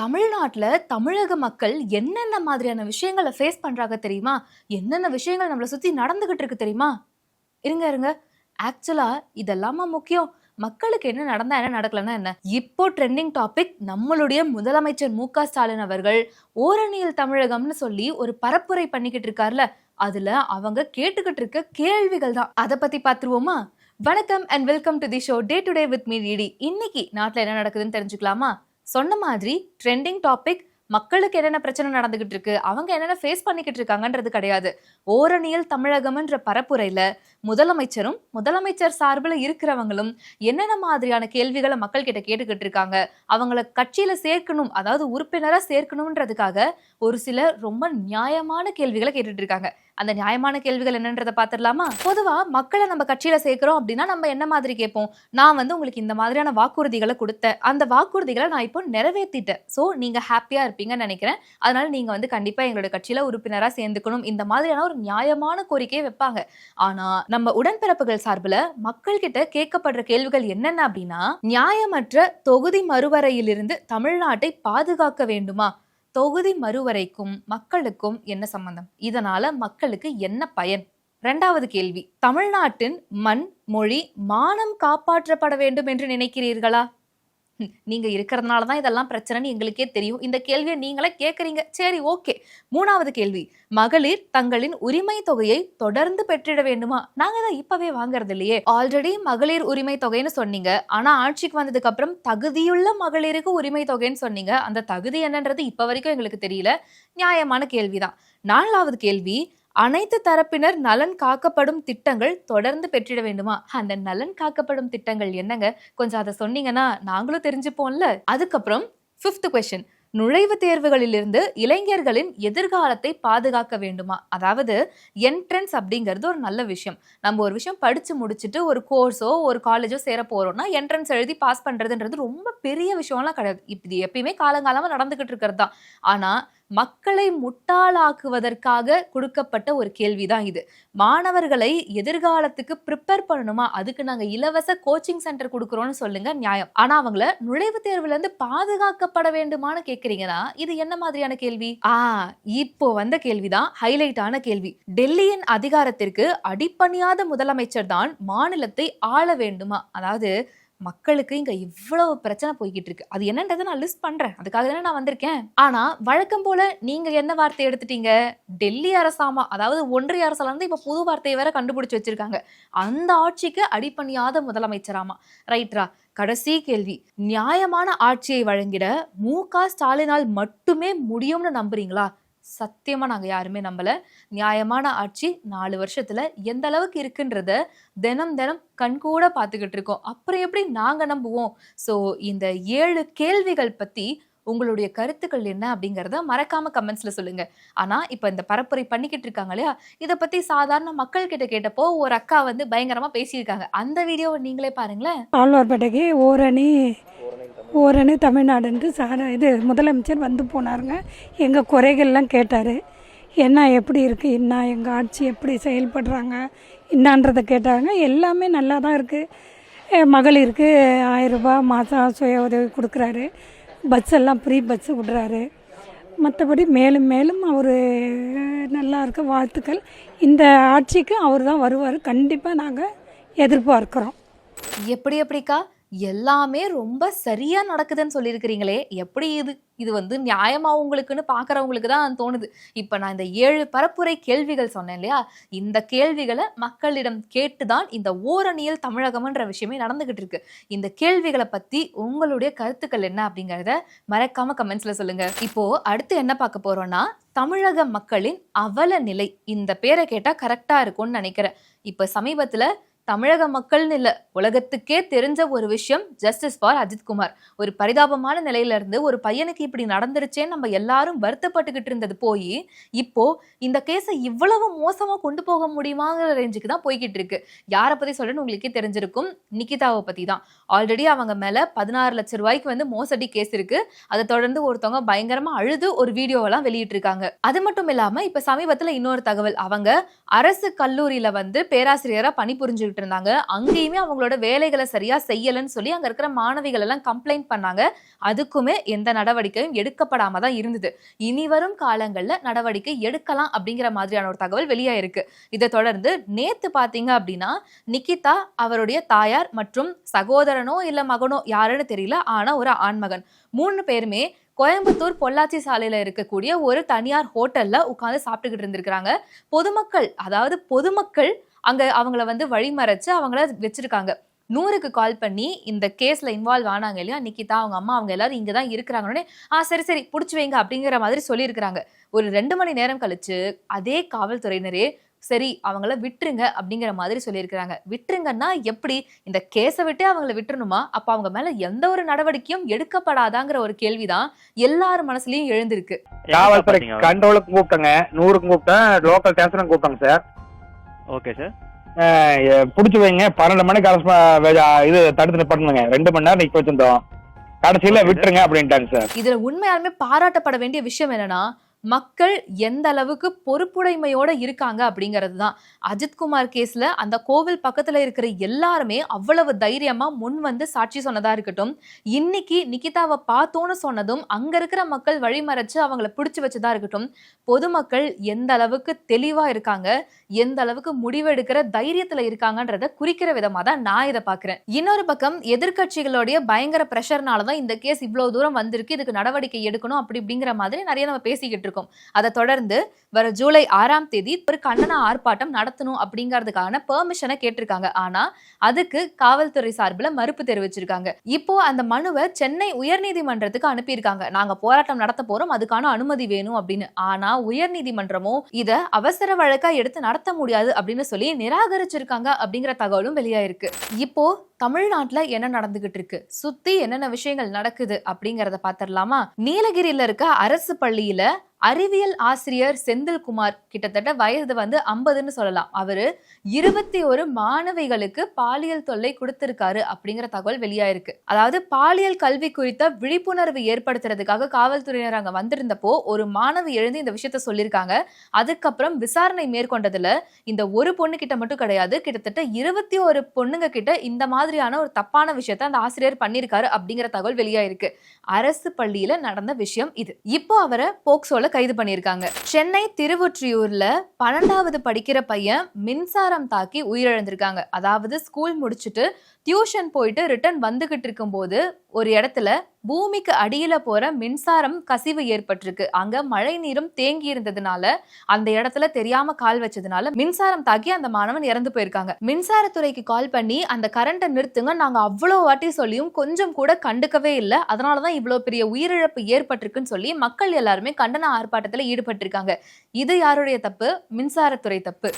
தமிழ்நாட்டுல தமிழக மக்கள் என்னென்ன மாதிரியான விஷயங்களை ஃபேஸ் பண்றாங்க தெரியுமா? என்னென்ன விஷயங்கள் நம்மள சுத்தி நடந்துகிட்டு இருக்கு தெரியுமா? இருங்க இருங்க. ஆக்சுவலா இதெல்லாமா முக்கியம்? மக்களுக்கு என்ன நடந்தா என்ன, நடக்கலன்னா என்ன? இப்போ ட்ரெண்டிங் டாபிக் நம்மளுடைய முதலமைச்சர் மு.க.ஸ்டாலின் அவர்கள் ஓரணியில் தமிழகம்னு சொல்லி ஒரு பரப்புரை பண்ணிக்கிட்டு இருக்காருல, அதுல அவங்க கேட்டுக்கிட்டு இருக்க கேள்விகள் தான். அத பத்தி பாத்துருவோமா? வணக்கம் and welcome to the show day to day with me DD. இன்னைக்கு நாட்டுல என்ன நடக்குதுன்னு தெரிஞ்சுக்கலாமா? சொன்ன மாதிரி ட்ரெண்டிங் டாபிக் மக்களுக்கு என்னென்ன பிரச்சனை நடந்துகிட்டு இருக்கு, அவங்க என்னென்ன ஃபேஸ் பண்ணிக்கிட்டு இருக்காங்கன்றது கிடையாது. ஓரணியில் தமிழகம்ன்ற பரப்புரையில முதலமைச்சரும் முதலமைச்சர் சார்பில் இருக்கிறவங்களும் என்னென்ன மாதிரியான கேள்விகளை மக்கள் கிட்ட கேட்டுக்கிட்டு இருக்காங்க, அவங்கள கட்சியில சேர்க்கணும், அதாவது உறுப்பினரா சேர்க்கணும்ன்றதுக்காக ஒரு சில ரொம்ப நியாயமான கேள்விகளை கேட்டுட்டு இருக்காங்க. அந்த நியாயமான கேள்விகள் என்னன்றதை பாத்துடலாமா? பொதுவா மக்களை நம்ம கட்சியில சேர்க்கிறோம் அப்படின்னா நம்ம என்ன மாதிரி கேட்போம்? நான் உங்களுக்கு இந்த மாதிரியான வாக்குறுதிகளை கொடுத்தேன், அந்த வாக்குறுதிகளை நான் இப்போ நிறைவேற்றிட்டேன், சோ நீங்க ஹாப்பியா இருப்பீங்கன்னு நினைக்கிறேன், அதனால நீங்க கண்டிப்பா எங்களோட கட்சியில உறுப்பினரா சேர்ந்துக்கணும், இந்த மாதிரியான ஒரு நியாயமான கோரிக்கையை வைப்பாங்க. ஆனா நம்ம உடன்பிறப்புகள் சார்பில் மக்கள் கிட்ட கேட்கப்படுற கேள்விகள் என்னென்ன அப்படின்னா, நியாயமற்ற தொகுதி மறுவரையிலிருந்து தமிழ்நாட்டை பாதுகாக்க வேண்டுமா? தொகுதி மறுவரைக்கும் மக்களுக்கும் என்ன சம்பந்தம்? இதனால மக்களுக்கு என்ன பயன்? இரண்டாவது கேள்வி, தமிழ்நாட்டின் மண், மொழி, மானம் காப்பாற்றப்பட வேண்டும் என்று நினைக்கிறீர்களா? நீங்க இருக்கிறதுனால தான் இதெல்லாம் பிரச்சனைன்னு எங்களுக்கே தெரியும், இந்த கேள்வியை நீங்களே கேட்குறீங்க, சரி ஓகே. மூணாவது கேள்வி, மகளிர் தங்களின் உரிமை தொகையை தொடர்ந்து பெற்றிட வேண்டுமா? நாங்க தான் இப்பவே வாங்குறது இல்லையே, ஆல்ரெடி மகளிர் உரிமை தொகைன்னு சொன்னீங்க, ஆனா ஆட்சிக்கு வந்ததுக்கு அப்புறம் தகுதியுள்ள மகளிருக்கு உரிமை தொகைன்னு சொன்னீங்க, அந்த தகுதி என்னன்றது இப்ப வரைக்கும் எங்களுக்கு தெரியல. நியாயமான கேள்விதான். நான்காவது கேள்வி, அனைத்து தரப்பினர் நலன் காக்கப்படும் திட்டங்கள் தொடர்ந்து பெற்றிட வேண்டுமா? அந்த நலன் காக்கப்படும் திட்டங்கள் என்னங்க, கொஞ்சம் அதை சொன்னீங்கன்னா நாங்களும் தெரிஞ்சுப்போம்ல. அதுக்கப்புறம் ஃபிஃப்த் கொஸ்டின், நுழைவுத் தேர்வுகளிலிருந்து இளைஞர்களின் எதிர்காலத்தை பாதுகாக்க வேண்டுமா? அதாவது என்ட்ரன்ஸ் அப்படிங்கிறது ஒரு நல்ல விஷயம். நம்ம ஒரு விஷயம் படிச்சு முடிச்சுட்டு ஒரு கோர்ஸோ ஒரு காலேஜோ சேர போறோம்னா என்ட்ரன்ஸ் எழுதி பாஸ் பண்றதுன்றது ரொம்ப பெரிய விஷயம்லாம் கிடையாது. இது எப்பயுமே காலங்காலமா நடந்துகிட்டு இருக்கிறது தான். ஆனா மக்களை முட்டாளாக்குவதற்காக கொடுக்கப்பட்ட ஒரு கேள்விதான் இது. மாணவர்களை எதிர்காலத்துக்கு ப்ரிப்பேர் பண்ணணுமா? அதுக்கு நாங்க இலவச கோச்சிங் சென்டர் கொடுக்குறோம்னு சொல்லுங்க, நியாயம். ஆனா அவங்கள நுழைவுத் தேர்வுல இருந்து பாதுகாக்கப்பட வேண்டுமான்னு கேக்குறீங்கன்னா இது என்ன மாதிரியான கேள்வி? இப்போ வந்த கேள்விதான் ஹைலைட்டான கேள்வி. டெல்லியின் அதிகாரத்திற்கு அடிப்பணியாத முதலமைச்சர் தான் மாநிலத்தை ஆள வேண்டுமா? அதாவது மக்களுக்கு இங்க இவ்வளவு பிரச்சனை போய்கிட்டு இருக்கு, அது என்னன்றதை நான் லிஸ்ட் பண்றேன், அதுக்காக தானே நான் வந்திருக்கேன். ஆனா வழக்கம் போல நீங்க என்ன வார்த்தை எடுத்துட்டீங்க? டெல்லி அரசாமா, அதாவது ஒன்றிய அரசுல இருந்து இப்ப புது வார்த்தையை வேற கண்டுபிடிச்சு வச்சிருக்காங்க, அந்த ஆட்சிக்கு அடிப்பணியாத முதலமைச்சராமா. ரைட்ரா? கடைசி கேள்வி, நியாயமான ஆட்சியை வழங்கிட மு.க.ஸ்டாலினால் மட்டுமே முடியும்னு நம்புறீங்களா? சத்தியமா நாங்க யாருமே நம்பல. நியாயமான ஆட்சி 4 வருஷத்துல எந்த அளவுக்கு இருக்குன்றத தினம் தினம் கண்கூட பாத்துக்கிட்டு இருக்கோம், அப்புறம் எப்படி நாங்க நம்புவோம்? சோ இந்த 7 கேள்விகள் பத்தி உங்களுடைய கருத்துக்கள் என்ன அப்படிங்கறத மறக்காம கமெண்ட்ஸ்ல சொல்லுங்க. ஆனா இப்ப இந்த பரப்புரை பண்ணிக்கிட்டு இருக்காங்க இல்லையா, இத பத்தி சாதாரண மக்கள் கிட்ட கேட்டப்போ ஒரு அக்கா பயங்கரமா பேசியிருக்காங்க, அந்த வீடியோவை நீங்களே பாருங்களேன். ஆழ்வார்பேட்டைக்கு ஓரணி தமிழ்நாடுன்ட்டு இது முதலமைச்சர் வந்து போனாருங்க. எங்கள் குறைகள்லாம் கேட்டார், என்ன எப்படி இருக்குது, என்ன எங்கள் ஆட்சி எப்படி செயல்படுறாங்க என்னான்றதை கேட்டாங்க. எல்லாமே நல்லா தான் இருக்குது. மகளிருக்கு 1000 ரூபாய் மாதம் சுய உதவி கொடுக்குறாரு, பஸ் எல்லாம் ஃப்ரீ பஸ்ஸு விடுறாரு. மற்றபடி மேலும் மேலும் அவர் நல்லா இருக்க வாழ்த்துக்கள். இந்த ஆட்சிக்கு அவர் தான் வருவார், கண்டிப்பாக நாங்கள் எதிர்பார்க்குறோம். எப்படிக்கா எல்லாமே ரொம்ப சரியா நடக்குதுன்னு சொல்லியிருக்கிறீங்களே, எப்படி இது நியாயமா உங்களுக்குன்னு பாக்குறவங்களுக்கு தான் தோணுது. இப்ப நான் இந்த 7 பரப்புரை கேள்விகள் சொன்னேன் இல்லையா, இந்த கேள்விகளை மக்களிடம் கேட்டுதான் இந்த ஓரணியில் தமிழகம்ன்ற விஷயமே நடந்துகிட்டு இருக்கு. இந்த கேள்விகளை பத்தி உங்களுடைய கருத்துக்கள் என்ன அப்படிங்கறத மறக்காம கமெண்ட்ஸ்ல சொல்லுங்க. இப்போ அடுத்து என்ன பார்க்க போறோம்னா, தமிழக மக்களின் அவல நிலை. இந்த பேரை கேட்டா கரெக்டா இருக்கும்னு நினைக்கிறேன். இப்ப சமீபத்துல தமிழக மக்கள்னு இல்ல, உலகத்துக்கே தெரிஞ்ச ஒரு விஷயம், ஜஸ்டிஸ் ஃபார் அஜித்குமார். ஒரு பரிதாபமான நிலையில இருந்து ஒரு பையனுக்கு இப்படி நடந்துருச்சேன்னு நம்ம எல்லாரும் வருத்தப்பட்டுக்கிட்டு இருந்தது போய் இப்போ இந்த கேஸை இவ்வளவு மோசமா கொண்டு போக முடியுமாங்கிற ரேஞ்சுக்கு தான் போய்கிட்டு இருக்கு. யாரை பத்தி சொல்றேன்னு உங்களுக்கே தெரிஞ்சிருக்கும், நிகிதாவை பத்தி தான். ஆல்ரெடி அவங்க மேல 16 லட்சம் ரூபாய்க்கு மோசடி கேஸ் இருக்கு. அதை தொடர்ந்து ஒருத்தவங்க பயங்கரமா அழுது ஒரு வீடியோவெல்லாம் வெளியிட்டு இருக்காங்க. அது மட்டும் இல்லாம இப்ப சமீபத்துல இன்னொரு தகவல், அவங்க அரசு கல்லூரியில பேராசிரியரா பணிபுரிஞ்சு செஞ்சுக்கிட்டு இருந்தாங்க. அங்கேயுமே அவங்களோட வேலைகளை சரியா செய்யலன்னு சொல்லி அங்க இருக்கிற மாணவிகள் எல்லாம் கம்ப்ளைண்ட் பண்ணாங்க. அதுக்குமே எந்த நடவடிக்கையும் எடுக்கப்படாம தான் இருந்தது. இனி வரும் காலங்கள்ல நடவடிக்கை எடுக்கலாம் அப்படிங்கிற மாதிரியான ஒரு தகவல் வெளியாயிருக்கு. இதை தொடர்ந்து நேத்து பாத்தீங்க அப்படின்னா நிகிதா, அவருடைய தாயார் மற்றும் சகோதரனோ இல்ல மகனோ யாருன்னு தெரியல, ஆனா ஒரு ஆண்மகன் 3 பேருமே கோயம்புத்தூர் பொள்ளாச்சி சாலையில இருக்கக்கூடிய ஒரு தனியார் ஹோட்டல்ல உட்கார்ந்து சாப்பிட்டுக்கிட்டு இருந்திருக்காங்க. பொதுமக்கள் அங்க அவங்கள வந்து வழிமறைச்சு அவங்கள வச்சிருக்காங்க. 100க்கு கால் பண்ணி இந்த கேஸ்ல இன்வால்வ் ஆனாங்க இல்லையா, நிகிதா அவங்க அம்மா அவங்க எல்லாரும் இங்கதான் இருக்கிறாங்கன்னு, சரி சரி புடிச்சு வைங்க அப்படிங்கிற மாதிரி சொல்லியிருக்கிறாங்க. ஒரு 2 மணி நேரம் கழிச்சு அதே காவல்துறையினரே சரி அவங்கள விட்டுருங்க அப்படிங்கிற மாதிரி சொல்லியிருக்கிறாங்க. விட்டுருங்கன்னா எப்படி? இந்த கேஸை விட்டே அவங்கள விட்டுருணுமா? அப்ப அவங்க மேல எந்த ஒரு நடவடிக்கையும் எடுக்கப்படாதாங்கிற ஒரு கேள்விதான் எல்லார் மனசுலயும் எழுந்திருக்கு. காவல்துறை கண்ட்ரோலுக்கு கூப்பிட்டங்க, 100க்கு கூப்பிட்டேன், லோக்கல் ஸ்டேஷனுக்கு கூப்பிட்டாங்க சார். Okay sir. புடிச்சு வைங்க, 12 மணிக்கு இது தடுத்து நிப்பாட்டுங்க, 2 மணி நேரம் நிக்க வச்சிருந்தோம், கடைசியில விட்டுருங்க அப்படின்ட்டாங்க சார். இதுல உண்மையாலுமே பாராட்டப்பட வேண்டிய விஷயம் என்னன்னா, மக்கள் எந்த அளவுக்கு பொறுப்புடைமையோட இருக்காங்க அப்படிங்கிறது தான். அஜித்குமார் கேஸ்ல அந்த கோவில் பக்கத்துல இருக்கிற எல்லாருமே அவ்வளவு தைரியமா முன் வந்து சாட்சி சொன்னதா இருக்கட்டும், இன்னைக்கு நிகிதாவை பார்த்தோன்னு சொன்னதும் அங்க இருக்கிற மக்கள் வழிமறைச்சு அவங்கள பிடிச்சு வச்சதா இருக்கட்டும், பொதுமக்கள் எந்த அளவுக்கு தெளிவா இருக்காங்க, எந்த அளவுக்கு முடிவெடுக்கிற தைரியத்துல இருக்காங்கன்றத குறிக்கிற விதமா தான் நான் இதை பாக்குறேன். இன்னொரு பக்கம் எதிர்கட்சிகளுடைய பயங்கர பிரஷர்னாலதான் இந்த கேஸ் இவ்வளவு தூரம் வந்திருக்கு, இதுக்கு நடவடிக்கை எடுக்கணும் அப்படி அப்படிங்கிற மாதிரி நிறைய நம்ம பேசிக்கிட்டு இருக்கோம். அதை தொடர்ந்து வர ஜூலை 6ஆம் தேதி ஒரு கண்டன ஆர்ப்பாட்டம் நடத்தணும் அப்படிங்கிறதுக்கான பெர்மிஷனை கேட்டிருக்காங்க. ஆனா அதுக்கு காவல்துறை சார்பில் மறுப்பு தெரிவிச்சிருக்காங்க. இப்போ அந்த மனுவை சென்னை உயர்நீதிமன்றத்துக்கு அனுப்பியிருக்காங்க. நாங்க போராட்டம் நடத்த போறோம், அதுக்கான அனுமதி வேணும் அப்படின்னு. ஆனா உயர்நீதிமன்றமோ இத அவசர வழக்கா எடுத்து நடத்த முடியாது அப்படின்னு சொல்லி நிராகரிச்சிருக்காங்க அப்படிங்கிற தகவலும் வெளியாயிருக்கு. இப்போ தமிழ்நாட்டுல என்ன நடந்துகிட்டு இருக்கு, சுத்தி என்னென்ன விஷயங்கள் நடக்குது அப்படிங்கறத பாத்திரலாமா? நீலகிரியில இருக்க அரசு பள்ளியில அறிவியல் ஆசிரியர் செந்தில்குமார், கிட்டத்தட்ட வயது வந்து 50ன்னு சொல்லலாம், அவரு 21 மாணவிகளுக்கு பாலியல் தொல்லை கொடுத்திருக்காரு அப்படிங்கிற தகவல் வெளியாயிருக்கு. அதாவது பாலியல் கல்வி குறித்த விழிப்புணர்வு ஏற்படுத்துறதுக்காக காவல்துறையினர் அங்க வந்திருந்தப்போ ஒரு மாணவி எழுந்து இந்த விஷயத்த சொல்லியிருக்காங்க. அதுக்கப்புறம் விசாரணை மேற்கொண்டதுல இந்த ஒரு பொண்ணு கிட்ட மட்டும் கிடையாது, கிட்டத்தட்ட 21 பொண்ணுங்க கிட்ட இந்த மாதிரியான ஒரு தப்பான விஷயத்த அந்த ஆசிரியர் பண்ணிருக்காரு அப்படிங்கிற தகவல் வெளியாயிருக்கு. அரசு பள்ளியில நடந்த விஷயம் இது. இப்போ அவரை போக்சோல கைது பண்ணியிருக்காங்க. சென்னை திருவொற்றியூர்ல 12வது படிக்கிற பையன் மின்சாரம் தாக்கி உயிரிழந்திருக்காங்க. அதாவது ஸ்கூல் முடிச்சுட்டு டியூஷன் போயிட்டு ரிட்டர்ன் வந்துகிட்டு இருக்கும் போது ஒரு இடத்துல பூமிக்கு அடியில போற மின்சாரம் கசிவு ஏற்பட்டிருக்கு. அங்க மழை நீரும் தேங்கி இருந்ததுனால அந்த இடத்துல தெரியாம கால் வச்சதுனால மின்சாரம் தாக்கி அந்த மாணவன் இறந்து போயிருக்காங்க. மின்சாரத்துறைக்கு கால் பண்ணி அந்த கரண்ட்டை நிறுத்துங்க, நாங்க அவ்வளவு வாட்டி சொல்லியும் கொஞ்சம் கூட கண்டுக்கவே இல்லை, அதனாலதான் இவ்வளவு பெரிய உயிரிழப்பு ஏற்பட்டிருக்குன்னு சொல்லி மக்கள் எல்லாருமே கண்டன ஆர்ப்பாட்டத்துல ஈடுபட்டிருக்காங்க. இது யாருடைய தப்பு? மின்சாரத்துறை தப்பு.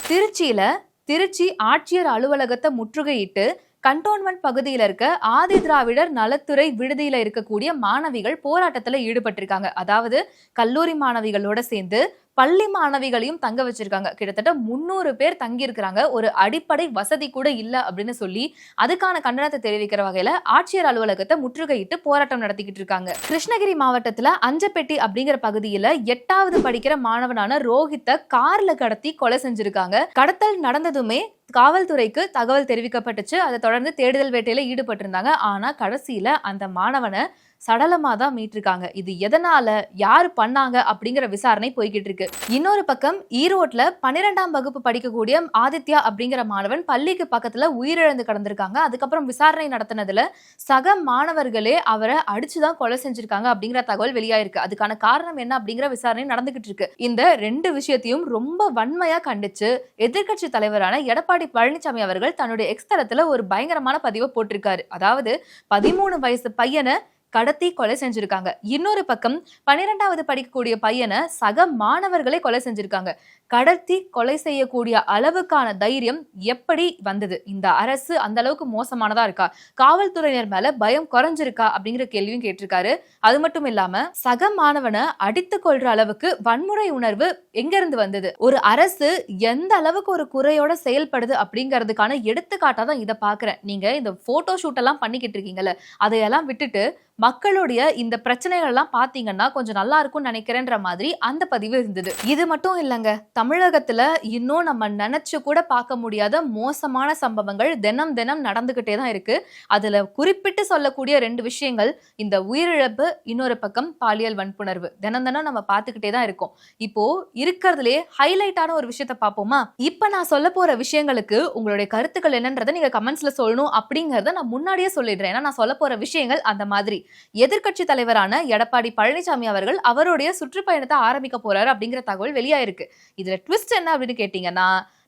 திருச்சி ஆட்சியர் அலுவலகத்தை முற்றுகையிட்டு கண்டோன்மெண்ட் பகுதியில இருக்க ஆதி திராவிடர் நலத்துறை விடுதியில இருக்கக்கூடிய மாணவிகள் போராட்டத்துல ஈடுபட்டிருக்காங்க. அதாவது கல்லூரி மாணவிகளோட சேர்ந்து பள்ளி மாணவிகளையும் தங்க வச்சிருக்காங்க. கிட்டத்தட்ட 300 பேர் தங்கி இருக்கிறாங்க. ஒரு அடிப்படை வசதி கூட இல்ல அப்படின்னு சொல்லி அதுக்கான கண்டனத்தை தெரிவிக்கிற வகையில ஆட்சியர் அலுவலகத்தை முற்றுகையிட்டு போராட்டம் நடத்திக்கிட்டு இருக்காங்க. கிருஷ்ணகிரி மாவட்டத்துல அஞ்சப்பெட்டி அப்படிங்கிற பகுதியில 8வது படிக்கிற மாணவனான ரோஹித்தை கார்ல கடத்தி கொலை செஞ்சிருக்காங்க. கடத்தல் நடந்ததுமே காவல்துறைக்கு தகவல் தெரிவிக்கப்பட்டுச்சு. அதை தொடர்ந்து தேடுதல் வேட்டையில ஈடுபட்டிருந்தாங்க. ஆனா கடைசியில அந்த மாணவனை சடலமா தான் மீட்டிருக்காங்க. இது எதனால, யாரு பண்ணாங்க அப்படிங்கிற விசாரணை போய்கிட்டு இருக்கு. இன்னொரு பக்கம் ஈரோட்ல 12ஆம் வகுப்பு படிக்கக்கூடிய ஆதித்யா அப்படிங்கிற மாணவன் பள்ளிக்கு பக்கத்துல உயிரிழந்து கிடந்திருக்காங்க. அதுக்கப்புறம் விசாரணை நடத்தினதுல சக மாணவர்களே அவரை அடிச்சுதான் கொலை செஞ்சிருக்காங்க அப்படிங்கிற தகவல் வெளியாயிருக்கு. அதுக்கான காரணம் என்ன அப்படிங்கிற விசாரணை நடந்துகிட்டு இருக்கு. இந்த 2 விஷயத்தையும் ரொம்ப வன்மையா கண்டிச்சு எதிர்கட்சி தலைவரான எடப்பாடி பழனிசாமி அவர்கள் தன்னுடைய எக்ஸ் தளத்துல ஒரு பயங்கரமான பதிவை போட்டிருக்காரு. அதாவது 13 வயசு பையனை கடத்தி கொலை செஞ்சிருக்காங்க. இன்னொரு பக்கம் 12வது படிக்கக்கூடிய பையனை சக மாணவர்களே கொலை செஞ்சிருக்காங்க. கடத்தி கொலை செய்யக்கூடிய அளவுக்கான தைரியம் எப்படி வந்தது? இந்த அரசு அந்த அளவுக்கு மோசமானதா இருக்கா? காவல்துறையினர் மேல பயம் குறைஞ்சிருக்கா அப்படிங்கிற கேள்வியும் கேட்டிருக்காரு. அது மட்டும் இல்லாம சக மாணவனை அடித்து கொள்ற அளவுக்கு வன்முறை உணர்வு எங்க இருந்து வந்தது? ஒரு அரசு எந்த அளவுக்கு ஒரு குறையோட செயல்படுது அப்படிங்கிறதுக்கான எடுத்துக்காட்டா தான் இதை பாக்குறேன். நீங்க இந்த போட்டோ ஷூட் எல்லாம் பண்ணிக்கிட்டு இருக்கீங்கல்ல, அதையெல்லாம் விட்டுட்டு மக்களுடைய இந்த பிரச்சனைகள் எல்லாம் பாத்தீங்கன்னா கொஞ்சம் நல்லா இருக்கும்னு நினைக்கிறேன்ற மாதிரி அந்த பதிவு இருந்தது. இது மட்டும் இல்லைங்க, தமிழகத்துல இன்னும் நம்ம நினைச்சு கூட பார்க்க முடியாத மோசமான சம்பவங்கள் தினம் தினம் நடந்துகிட்டே தான் இருக்கு. அதுல குறிப்பிட்டு சொல்லக்கூடிய 2 விஷயங்கள், இந்த உயிரிழப்பு, இன்னொரு பக்கம் பாலியல் வன்புணர்வு. தினம் தினம் நம்ம பார்த்துக்கிட்டே தான் இருக்கோம். இப்போ இருக்கிறதுலே ஹைலைட்டான ஒரு விஷயத்த பார்ப்போமா? இப்ப நான் சொல்ல போற விஷயங்களுக்கு உங்களுடைய கருத்துக்கள் என்னன்றதை நீங்க கமெண்ட்ஸ்ல சொல்லணும் அப்படிங்கறத நான் முன்னாடியே சொல்லிடுறேன். ஏன்னா நான் சொல்ல போற விஷயங்கள் அந்த மாதிரி. எதிர்க்கட்சி தலைவரான எடப்பாடி பழனிசாமி அவர்கள் அவருடைய சுற்றுப்பயணத்தை ஆரம்பிக்க போறாரு அப்படிங்கிற தகவல் வெளியாயிருக்கு. இதுல ட்விஸ்ட் என்ன அப்படின்னு கேட்டீங்கன்னா,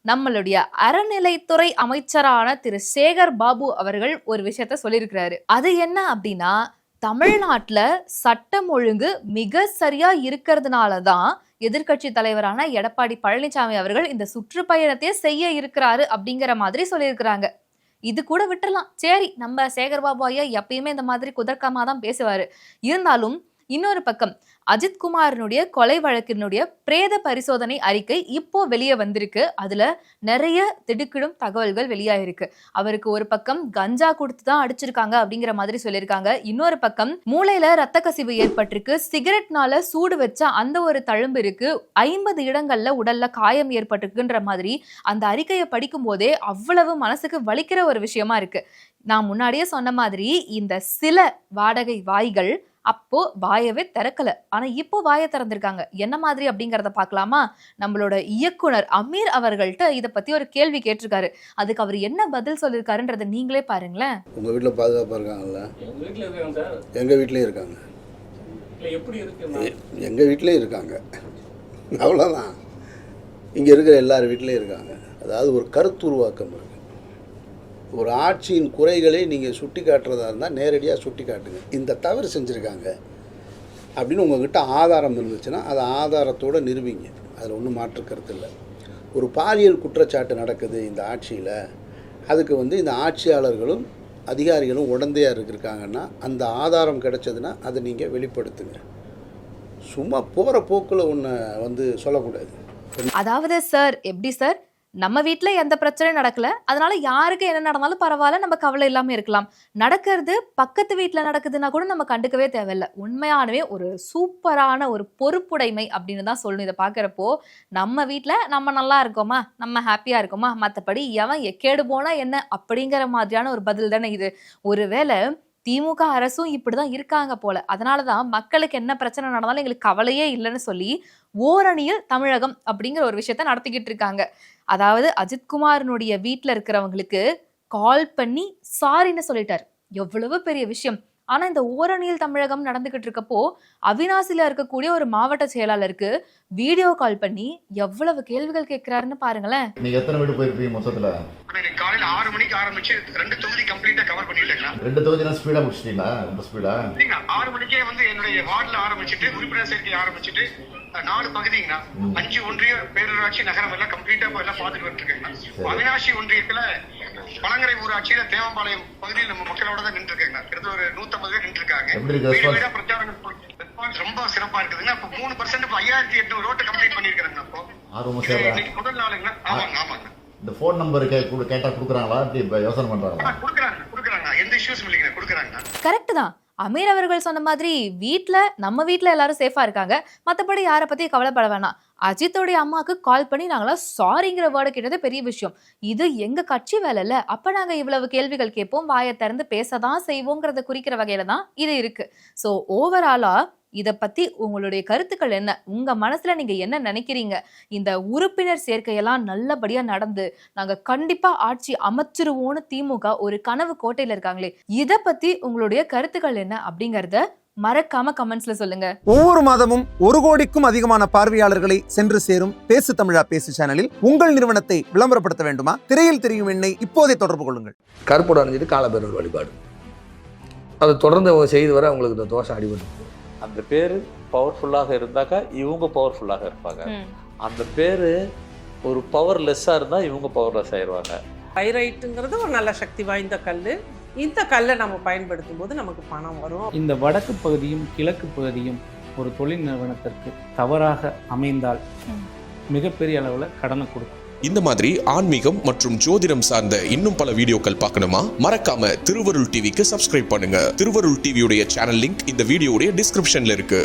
நம்மளுடைய அறநிலைத்துறை அமைச்சரான திரு சேகர் பாபு அவர்கள் ஒரு விஷயத்த சொல்லியிருக்கிறாரு. அது என்ன அப்படின்னா, தமிழ்நாட்டுல சட்டம் ஒழுங்கு மிக சரியா இருக்கிறதுனாலதான் எதிர்க்கட்சி தலைவரான எடப்பாடி பழனிசாமி அவர்கள் இந்த சுற்றுப்பயணத்தையே செய்ய இருக்கிறாரு அப்படிங்கிற மாதிரி சொல்லியிருக்கிறாங்க. இது கூட விட்டுறலாம், சரி நம்ம சேகர்பாபு ஐயா எப்பயுமே இந்த மாதிரி குதர்க்கமா தான் பேசுவாரு. இருந்தாலும் இன்னொரு பக்கம் அஜித் குமாரனுடைய கொலை வழக்கினுடைய பிரேத பரிசோதனை அறிக்கை இப்போ வெளியே வந்திருக்கு. அதுல நிறைய திடுக்கிடும் தகவல்கள் வெளியாயிருக்கு. அவருக்கு ஒரு பக்கம் கஞ்சா கொடுத்து தான் அடிச்சிருக்காங்க அப்படிங்கிற மாதிரி சொல்லியிருக்காங்க. இன்னொரு பக்கம் மூளையில ரத்த கசிவு ஏற்பட்டிருக்கு, சிகரெட்னால சூடு வச்ச அந்த ஒரு தழும்பு இருக்கு, 50 இடங்கள்ல உடல்ல காயம் ஏற்பட்டிருக்குன்ற மாதிரி அந்த அறிக்கையை படிக்கும் போதே அவ்வளவு மனசுக்கு வலிக்கிற ஒரு விஷயமா இருக்கு. நான் முன்னாடியே சொன்ன மாதிரி இந்த சில வாடகை வாய்கள் அப்போ வாயவே திறக்கல, ஆனா இப்போ வாயை திறந்திருக்காங்க. என்ன மாதிரி அப்படிங்கறத பார்க்கலாமா? நம்மளோட இயக்குனர் அமீர் அவர்கள்ட்ட இத பத்தி ஒரு கேள்வி கேட்டிருக்காரு. அதுக்கு அவர் என்ன பதில் சொல்லிருக்காருன்றத நீங்களே பாருங்களேன். உங்க வீட்டுல பாதுகாப்பா இருக்காங்கல்ல? எங்க வீட்லயும் இருக்காங்க. எங்க வீட்லயும் இருக்காங்க, அவ்வளவுதான். இங்க இருக்கிற எல்லார் வீட்லயும் இருக்காங்க. அதாவது ஒரு கருத்துருவாக்கம் இருக்கு. ஒரு ஆட்சியின் குறைகளை நீங்கள் சுட்டி காட்டுறதா இருந்தால் நேரடியாக சுட்டி காட்டுங்க. இந்த தவறு செஞ்சுருக்காங்க அப்படின்னு உங்கள்கிட்ட ஆதாரம் இருந்துச்சுன்னா அதை ஆதாரத்தோடு நிரூபிங்க. அதில் ஒன்றும் மாற்று கருத்து இல்லை. ஒரு பாலியல் குற்றச்சாட்டு நடக்குது இந்த ஆட்சியில், அதுக்கு இந்த ஆட்சியாளர்களும் அதிகாரிகளும் உடந்தையாக இருக்காங்கன்னா அந்த ஆதாரம் கிடைச்சதுன்னா அதை நீங்கள் வெளிப்படுத்துங்க. சும்மா போகிற போக்கில் ஒன்று சொல்லக்கூடாது. அதாவது சார், எப்படி சார், நம்ம வீட்டுல எந்த பிரச்சனையும் நடக்கல, அதனால யாருக்கு என்ன நடந்தாலும் பரவாயில்ல, நம்ம கவலை இல்லாம இருக்கலாம். நடக்கிறது பக்கத்து வீட்டுல நடக்குதுன்னா கூட நம்ம கண்டுக்கவே தேவையில்லை. உண்மையானவே ஒரு சூப்பரான ஒரு பொறுப்புடைமை அப்படின்னு தான் சொல்லணும். இதை பாக்குறப்போ நம்ம வீட்டுல நம்ம நல்லா இருக்கோமா, நம்ம ஹாப்பியா இருக்கோமா, மற்றபடி எவன் எக்கேடு போனா என்ன அப்படிங்கிற மாதிரியான ஒரு பதில் தானே இது. ஒருவேளை திமுக அரசும் இப்படிதான் இருக்காங்க போல, அதனாலதான் மக்களுக்கு என்ன பிரச்சனை நடந்தாலும் எங்களுக்கு கவலையே இல்லைன்னு சொல்லி ஓரணியில் தமிழகம் அப்படிங்கிற ஒரு விஷயத்த நடத்திக்கிட்டு இருக்காங்க. அதாவது அஜித்குமாரனுடைய வீட்டுல இருக்கிறவங்களுக்கு கால் பண்ணி சாரின்னு சொல்லிட்டார். எவ்வளவு பெரிய விஷயம். ஆனா இந்த ஓரணியில் தமிழகம் நடந்துகிட்டு இருக்கப்போ அவினாசில இருக்கக்கூடிய ஒரு மாவட்ட செயலாளருக்கு வீடியோ கால் பண்ணி எவ்வளவு கேள்விகள் கேட்கிறாருன்னு பாருங்களேன். நீங்க எத்தனை வீடு போயிருப்பீங்க மொத்தத்துல? காலையில 6 மணிக்கு ஆரம்பிச்சு 2 தொகுதி கம்ப்ளீட்டா கவர் பண்ணிட்டேங்களா? 2 தொகுதி ஸ்பீடா முடிச்சிட்டீங்களா? ரொம்ப ஸ்பீடா? 6 மணிக்கே என்னுடைய வார்டுல ஆரம்பிச்சுட்டு உறுப்பினர் சேர்க்கை ஆரம்பிச்சுட்டு 4 பகுதிங்கண்ணா, 5 ஒன்றிய பேரூராட்சி நகரம் எல்லாம் கம்ப்ளீட்டா எல்லாம் பார்த்துட்டு வந்துருக்கேங்கண்ணா. அவினாசி ஒன்றியத்துல பழங்கரை ஊராட்சியில தேவம்பாளையம் பகுதியில் நம்ம மக்களோட தான் நின்று இருக்கேங்க. கிட்டத்தட்ட ஒரு 150 பேர் நின்று இருக்காங்க. வீடு வீடா பிரச்சாரம் ரொம்ப சிறப்பா இருக்குதுங்க. இப்ப 3% 5800 ரோட்டு கம்ப்ளீட் பண்ணிருக்காங்க. அப்போ முதல் நாளுங்க. ஆமாங்க ஆமாங்க. இந்த போன் நம்பர் கேட்டா குடுக்குறாங்களா? இப்ப யோசனை பண்றாங்களா? குடுக்குறாங்க. எந்த இஷ்யூஸும் இல்லைங்க, குடுக்குறாங்க. கரெக்ட் தான். அமீர் அவர்கள் சொன்ன மாதிரி நம்ம வீட்டுல எல்லாரும் சேஃபா இருக்காங்க, மத்தபடி யாரை பத்தி கவலைப்பட வேணாம். அஜித்தோடைய அம்மாவுக்கு கால் பண்ணி நாங்களாம் சாரிங்கிற வேர்டு கேட்டது பெரிய விஷயம். இது எங்க கட்சி வேலை இல்ல, அப்ப நாங்க இவ்வளவு கேள்விகள் கேட்போம், வாயை திறந்து பேசதான் செய்வோங்கிறத குறிக்கிற வகையில தான் இது இருக்கு. சோ ஓவராலா இத பத்தி உங்களுடைய கருத்துக்கள் என்ன? உங்க மனசுல நீங்க என்ன நினைக்கிறீங்க? இந்த உறுப்பினர் சேர்க்கையெல்லாம் நல்லபடியா நடந்து நாங்க கண்டிப்பா ஆட்சி அமைச்சிருவோம்னு திமுக ஒரு கனவு கோட்டையில இருக்காங்களே, இத பத்தி உங்களுடைய கருத்துக்கள் என்ன அப்படிங்கறத மறக்காம கமெண்ட்ஸ்ல சொல்லுங்க. ஒவ்வொரு மாதமும் 1 கோடிக்கும் அதிகமான பார்வையாளர்களை சென்று சேரும் பேசு தமிழா பேசு சேனலில் உங்கள் நிறுவனத்தை விளம்பரப்படுத்த வேண்டுமா? திரையில் தெரியும் எண்ணை இப்போதே தொடர்பு கொள்ளுங்கள். கருப்போட அணிஞ்சிட்டு காலபைரவர் வழிபாடு, அது தொடர்ந்து அவங்க செய்து வர அவங்களுக்கு இந்த தோஷம் அடிபட்டு. அந்த பேரு பவர்ஃபுல்லாக இருந்தாக்கா இவங்க பவர்ஃபுல்லாக இருப்பாங்க. அந்த பேரு ஒரு பவர்லெஸ்ஸாக இருந்தால் இவங்க பவர்லெஸ் ஆயிடுவாங்க. பைரைட்டுங்கிறது ஒரு நல்ல சக்தி வாய்ந்த கல். இந்த கல்லை நம்ம பயன்படுத்தும் போது நமக்கு பணம் வரும். இந்த வடக்கு பகுதியும் கிழக்கு பகுதியும் ஒரு தொழில் நிறுவனத்திற்கு தவறாக அமைந்தால் மிகப்பெரிய அளவில் கடனை கொடுக்கும். இந்த மாதிரி ஆன்மீகம் மற்றும் ஜோதிடம் சார்ந்த இன்னும் பல வீடியோக்கள் பார்க்கணுமா? மறக்காம திருவருள் டிவிக்கு சப்ஸ்கிரைப் பண்ணுங்க. திருவருள் டிவியுடைய சேனல் லிங்க் இந்த வீடியோடைய டிஸ்கிரிப்ஷன்ல இருக்கு.